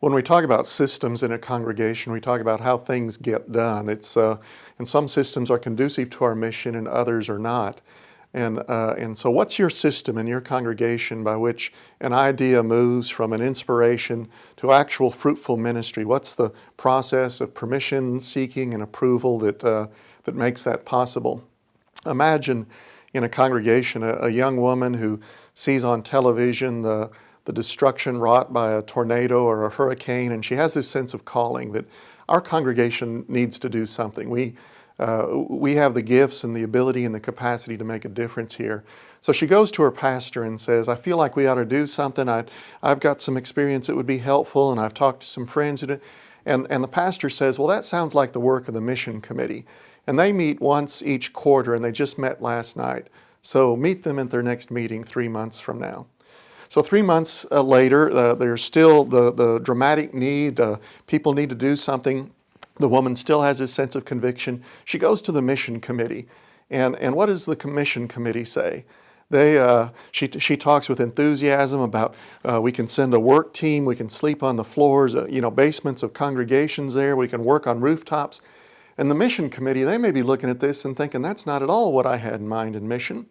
When we talk about systems in a congregation, we talk about how things get done. And some systems are conducive to our mission and others are not. And so what's your system in your congregation by which an idea moves from an inspiration to actual fruitful ministry? What's the process of permission, seeking, and approval that makes that possible? Imagine in a congregation a young woman who sees on television the destruction wrought by a tornado or a hurricane, and she has this sense of calling that our congregation needs to do something. We have the gifts and the ability and the capacity to make a difference here. So she goes to her pastor and says, I feel like we ought to do something. I've got some experience that would be helpful, and I've talked to some friends. And the pastor says, well, that sounds like the work of the mission committee. And they meet once each quarter, and they just met last night. So meet them at their next meeting 3 months from now. So 3 months later, there's still the dramatic need. People need to do something. The woman still has this sense of conviction. She goes to the mission committee. And what does the mission committee say? She talks with enthusiasm about we can send a work team, we can sleep on the floors, basements of congregations there, we can work on rooftops. And the mission committee, they may be looking at this and thinking, that's not at all what I had in mind in mission.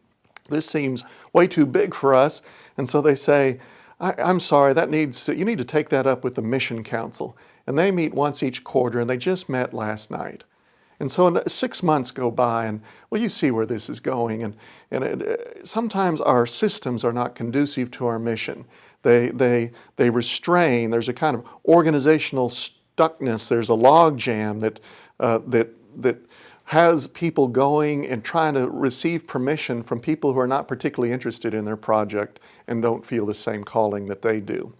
This seems way too big for us. And so they say, I'm sorry, you need to take that up with the mission council. And they meet once each quarter, and they just met last night. And so 6 months go by, and well, you see where this is going. Sometimes our systems are not conducive to our mission. They restrain. There's a kind of organizational stuckness. There's a log jam that has people going and trying to receive permission from people who are not particularly interested in their project and don't feel the same calling that they do.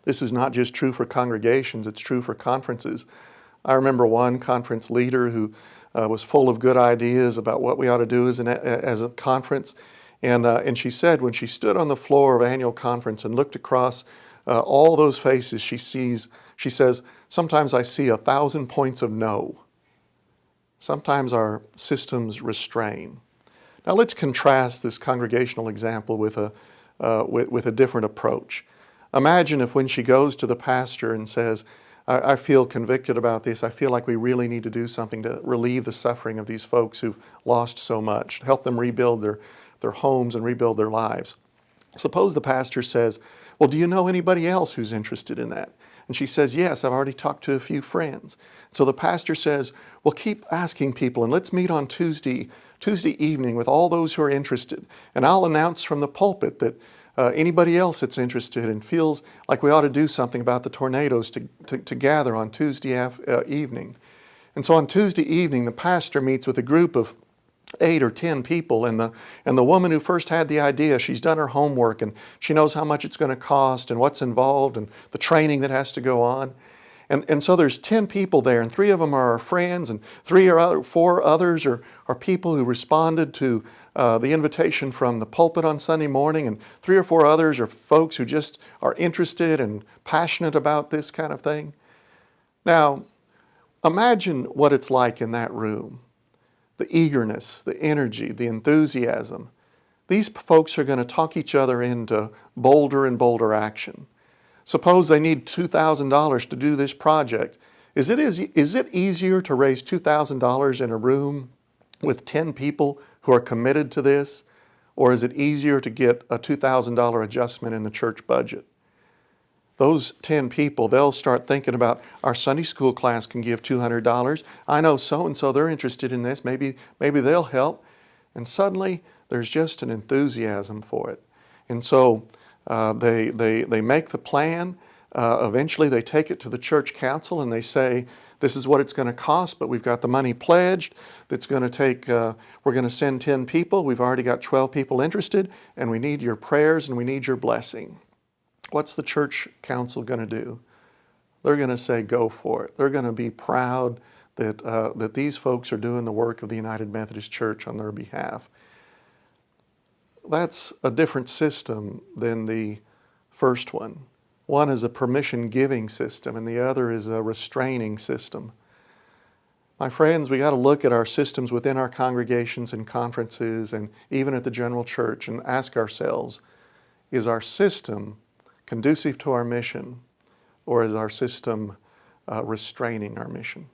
This is not just true for congregations, it's true for conferences. I remember one conference leader who was full of good ideas about what we ought to do as a conference. And she said when she stood on the floor of annual conference and looked across all those faces she says, sometimes I see 1,000 points of no. Sometimes our systems restrain. Now let's contrast this congregational example with a different approach. Imagine if when she goes to the pastor and says, I feel convicted about this, I feel like we really need to do something to relieve the suffering of these folks who've lost so much, help them rebuild their homes and rebuild their lives. Suppose the pastor says, well, do you know anybody else who's interested in that? And she says, yes, I've already talked to a few friends. So the pastor says, well, keep asking people, and let's meet on Tuesday evening with all those who are interested. And I'll announce from the pulpit that anybody else that's interested and feels like we ought to do something about the tornadoes to gather on Tuesday evening. And so on Tuesday evening, the pastor meets with a group of 8 or 10 people, and the woman who first had the idea, she's done her homework and she knows how much it's going to cost and what's involved and the training that has to go on. And so there's 10 people there, and 3 of them are our friends, and 4 others are people who responded to the invitation from the pulpit on Sunday morning, and 3 or 4 others are folks who just are interested and passionate about this kind of thing. Now, imagine what it's like in that room. The eagerness, the energy, the enthusiasm. These folks are going to talk each other into bolder and bolder action. Suppose they need $2,000 to do this project. Is it easier to raise $2,000 in a room with 10 people who are committed to this? Or is it easier to get a $2,000 adjustment in the church budget? Those 10 people, they'll start thinking about, our Sunday school class can give $200. I know so-and-so, they're interested in this. Maybe they'll help. And suddenly, there's just an enthusiasm for it. And so they make the plan. Eventually, they take it to the church council and they say, this is what it's going to cost, but we've got the money pledged. That's going to take, we're going to send 10 people. We've already got 12 people interested, and we need your prayers and we need your blessing. What's the church council going to do? They're going to say, go for it. They're going to be proud that these folks are doing the work of the United Methodist Church on their behalf. That's a different system than the first one. One is a permission-giving system, and the other is a restraining system. My friends, we got to look at our systems within our congregations and conferences and even at the general church and ask ourselves, is our system conducive to our mission, or is our system restraining our mission?